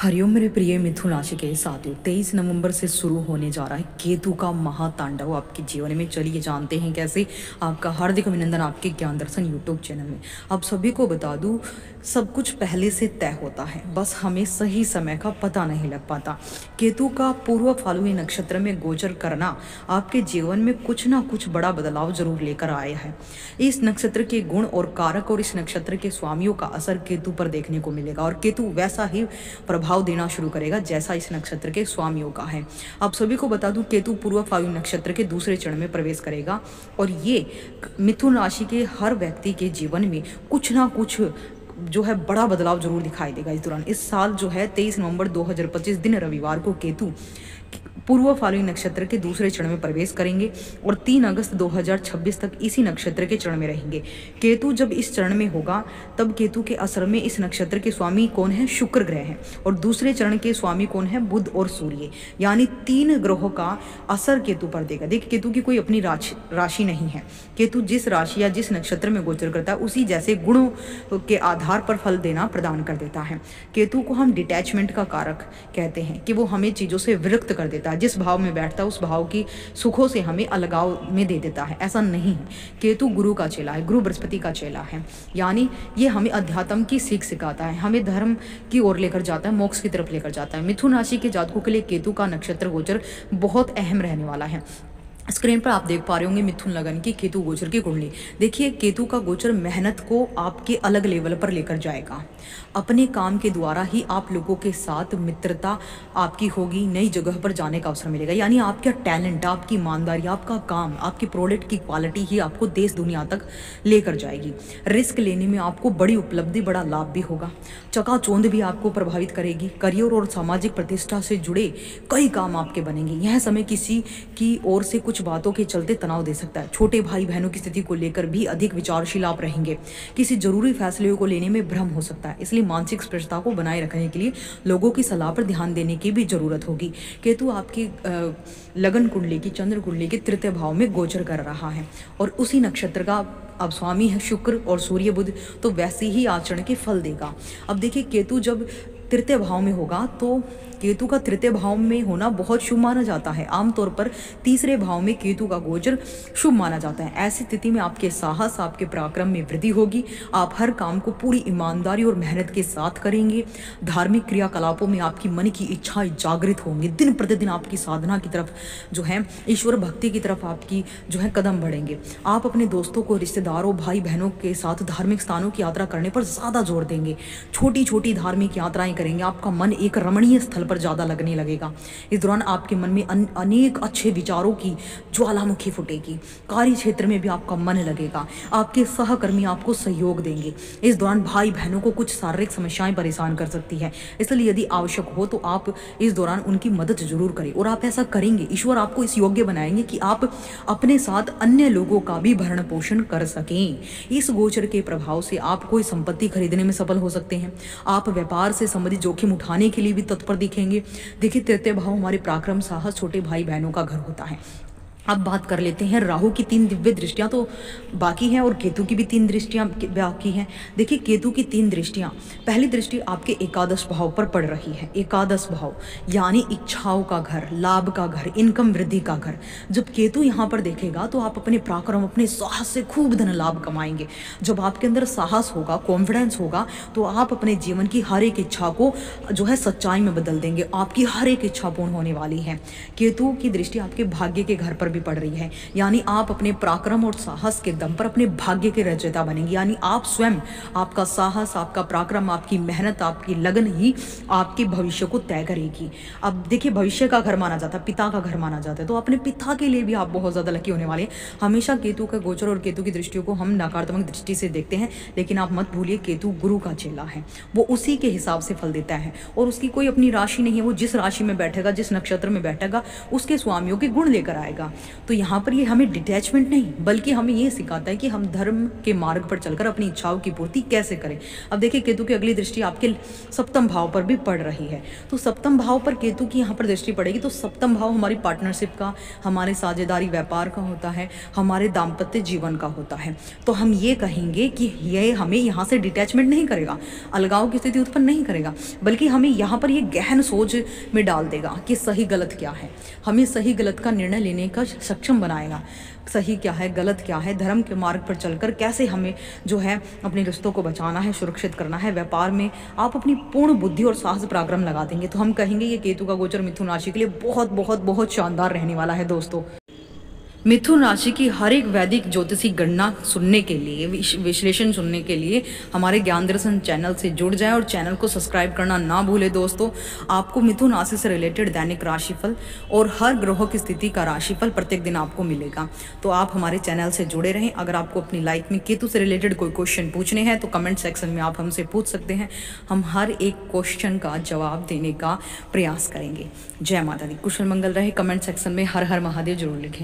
हरिओम मेरे प्रिय मिथुन राशि के साथियों, 23 नवंबर से शुरू होने जा रहा है केतु का महातांडव आपके जीवन में। चलिए जानते हैं कैसे। आपका हार्दिक अभिनंदन आपके ज्ञान दर्शन यूट्यूब चैनल में। आप सभी को बता दूं, सब कुछ पहले से तय होता है, बस हमें सही समय का पता नहीं लग पाता। केतु का पूर्व फाल्गुनी नक्षत्र में गोचर करना आपके जीवन में कुछ ना कुछ बड़ा बदलाव जरूर लेकर आया है। इस नक्षत्र के गुण और कारक और इस नक्षत्र के स्वामियों का असर केतु पर देखने को मिलेगा और केतु वैसा ही प्रभाव देना शुरू करेगा जैसा इस नक्षत्र के स्वामियों का है। आप सभी को बता दूं, केतु पूर्व फाल्गुनी नक्षत्र के दूसरे चरण में प्रवेश करेगा और ये मिथुन राशि के हर व्यक्ति के जीवन में कुछ ना कुछ जो है बड़ा बदलाव जरूर दिखाई देगा इस दौरान। इस साल जो है 23 नवंबर 2025 दिन रविवार को केतु पूर्व फाल्गुनी नक्षत्र के दूसरे चरण में प्रवेश करेंगे और 3 अगस्त 2026 तक इसी नक्षत्र के चरण में रहेंगे। केतु जब इस चरण में होगा तब केतु के असर में इस नक्षत्र के स्वामी कौन है? शुक्र ग्रह है। और दूसरे चरण के स्वामी कौन है? बुध और सूर्य। यानी 3 ग्रहों का असर केतु पर देगा। देखिए, केतु की कोई अपनी राशि नहीं है। केतु जिस राशि या जिस नक्षत्र में गोचर करता है उसी जैसे गुणों के आधार पर फल देना प्रदान कर देता है। केतु को हम डिटैचमेंट का कारक कहते हैं कि वो हमें चीज़ों से विरक्त कर देता है। जिस भाव में बैठता है उस भाव की सुखों से हमें अलगाव में दे देता है। ऐसा नहीं है। केतु गुरु का चेला है, गुरु बृहस्पति का चेला है। यानी ये हमें अध्यात्म की सीख सिखाता है, हमें धर्म की ओर लेकर जाता है, मोक्ष की तरफ लेकर जाता है। मिथुन राशि के जातकों के लिए केतु का नक्षत्र गोचर बहुत अहम रहने वाला है। स्क्रीन पर आप देख पा रहे होंगे मिथुन लगन की केतु गोचर की कुंडली। देखिए, केतु का गोचर मेहनत को आपके अलग लेवल पर लेकर जाएगा। अपने काम के द्वारा ही आप लोगों के साथ मित्रता आपकी होगी, नई जगह पर जाने का अवसर मिलेगा। यानी आपका टैलेंट, आपकी ईमानदारी, आपका काम, आपकी प्रोडक्ट की क्वालिटी ही आपको देश दुनिया तक लेकर जाएगी। रिस्क लेने में आपको बड़ी उपलब्धि, बड़ा लाभ भी होगा। चकाचौंध भी आपको प्रभावित करेगी। करियर और सामाजिक प्रतिष्ठा से जुड़े कई काम आपके बनेंगे। यह समय किसी की ओर से कुछ बातों के चलते तनाव दे सकता है। छोटे भाई बहनों की स्थिति को लेकर भी अधिक विचारशील आप रहेंगे। किसी जरूरी फैसले को लेने में भ्रम हो सकता है, इसलिए मानसिक स्पष्टता को बनाए रखने के लिए लोगों की सलाह पर ध्यान देने की भी जरूरत होगी। केतु आपकी लगन कुंडली की, चंद्र कुंडली के तृतीय भाव में गोचर कर रहा है और उसी नक्षत्र का अब स्वामी है शुक्र और सूर्य बुध, तो वैसे ही आचरण के फल देगा। अब देखिए, केतु जब तृतीय भाव में होगा तो केतु का तृतीय भाव में होना बहुत शुभ माना जाता है। आमतौर पर तीसरे भाव में केतु का गोचर शुभ माना जाता है। ऐसी स्थिति में आपके साहस, आपके पराक्रम में वृद्धि होगी। आप हर काम को पूरी ईमानदारी और मेहनत के साथ करेंगे। धार्मिक क्रियाकलापों में आपकी मन की इच्छाएं जागृत होंगी। दिन प्रतिदिन आपकी साधना की तरफ जो है, ईश्वर भक्ति की तरफ आपकी जो है कदम बढ़ेंगे। आप अपने दोस्तों को, रिश्तेदारों, भाई बहनों के साथ धार्मिक स्थानों की यात्रा करने पर ज़्यादा जोर देंगे। छोटी छोटी धार्मिक यात्राएं करेंगे। आपका मन एक रमणीय स्थल पर ज़्यादा लगने लगेगा। इस दौरान आपके मन में अनेक अच्छे विचारों की ज्वालामुखी फूटेगी। कार्य क्षेत्र में भी आपका मन लगेगा। आपके सहकर्मी आपको सहयोग देंगे। इस दौरान भाई बहनों को कुछ शारीरिक समस्याएं परेशान कर सकती है, इसलिए यदि आवश्यक हो तो आप इस दौरान उनकी मदद जरूर करें। और आप ऐसा करेंगे, ईश्वर आपको इस योग्य बनाएंगे कि आप अपने साथ अन्य लोगों का भी भरण पोषण कर सकें। इस गोचर के प्रभाव से आप कोई संपत्ति खरीदने में सफल हो सकते हैं। आप व्यापार से संबंधित जोखिम उठाने के लिए भी तत्पर दिखेंगे। देखिए, तृतीय भाव हमारे पराक्रम, साहस, छोटे भाई बहनों का घर होता है। अब बात कर लेते हैं, राहु की 3 दिव्य दृष्टियां तो बाकी हैं और केतु की भी 3 दृष्टियां बाकी हैं। देखिए, केतु की 3 दृष्टियां, पहली दृष्टि आपके एकादश भाव पर पड़ रही है। एकादश भाव यानी इच्छाओं का घर, लाभ का घर, इनकम वृद्धि का घर। जब केतु यहाँ पर देखेगा तो आप अपने पराक्रम, अपने साहस से खूब धन लाभ कमाएंगे। जब आपके अंदर साहस होगा, कॉन्फिडेंस होगा, तो आप अपने जीवन की हर एक इच्छा को जो है सच्चाई में बदल देंगे। आपकी हर एक इच्छा पूर्ण होने वाली है। केतु की दृष्टि आपके भाग्य के घर पर भी पड़ रही है। यानी आप अपने पराक्रम और साहस के दम पर अपने भाग्य के रचयिता बनेंगे। यानी आप स्वयं, आपका साहस, आपका पराक्रम, आपकी मेहनत, आपकी लगन ही आपके भविष्य को तय करेगी। अब देखिए, भविष्य का घर माना जाता है, पिता का घर माना जाता है, तो अपने पिता के लिए भी आप बहुत ज्यादा लकी होने वाले हैं। हमेशा केतु का गोचर और केतु की दृष्टियों को हम नकारात्मक दृष्टि से देखते हैं, लेकिन आप मत भूलिए, केतु गुरु का चेला है। वो उसी के हिसाब से फल देता है और उसकी कोई अपनी राशि नहीं है। वो जिस राशि में बैठेगा, जिस नक्षत्र में बैठेगा, उसके स्वामियों के गुण लेकर आएगा। तो यहाँ पर ये हमें डिटैचमेंट नहीं बल्कि हमें ये सिखाता है कि हम धर्म के मार्ग पर चलकर अपनी इच्छाओं की पूर्ति कैसे करें। अब देखिए केतु की अगली दृष्टि आपके सप्तम भाव पर भी पड़ रही है, तो सप्तम भाव पर केतु की यहाँ पर दृष्टि पड़ेगी तो सप्तम भाव हमारी पार्टनरशिप का, हमारे साझेदारी व्यापार का होता है, हमारे दाम्पत्य जीवन का होता है। तो हम ये कहेंगे कि यह हमें यहाँ से डिटैचमेंट नहीं करेगा, अलगाव की स्थिति उत्पन्न नहीं करेगा, बल्कि हमें यहाँ पर ये गहन सोच में डाल देगा कि सही गलत क्या है, हमें सही गलत का निर्णय लेने का सक्षम बनाएगा। सही क्या है, गलत क्या है, धर्म के मार्ग पर चलकर कैसे हमें जो है अपने रिश्तों को बचाना है, सुरक्षित करना है। व्यापार में आप अपनी पूर्ण बुद्धि और साहस पराक्रम लगा देंगे। तो हम कहेंगे ये केतु का गोचर मिथुन राशि के लिए बहुत बहुत बहुत शानदार रहने वाला है दोस्तों। मिथुन राशि की हर एक वैदिक ज्योतिषी गणना सुनने के लिए, विश्लेषण सुनने के लिए हमारे ज्ञान दर्शन चैनल से जुड़ जाए और चैनल को सब्सक्राइब करना ना भूले दोस्तों। आपको मिथुन राशि से रिलेटेड दैनिक राशिफल और हर ग्रहों की स्थिति का राशिफल प्रत्येक दिन आपको मिलेगा। तो आप हमारे चैनल से जुड़े रहें। अगर आपको अपनी लाइफ में केतु से रिलेटेड कोई क्वेश्चन पूछने हैं तो कमेंट सेक्शन में आप हमसे पूछ सकते हैं। हम हर एक क्वेश्चन का जवाब देने का प्रयास करेंगे। जय माता दी, कुशल मंगल रहे। कमेंट सेक्शन में हर हर महादेव जरूर लिखें।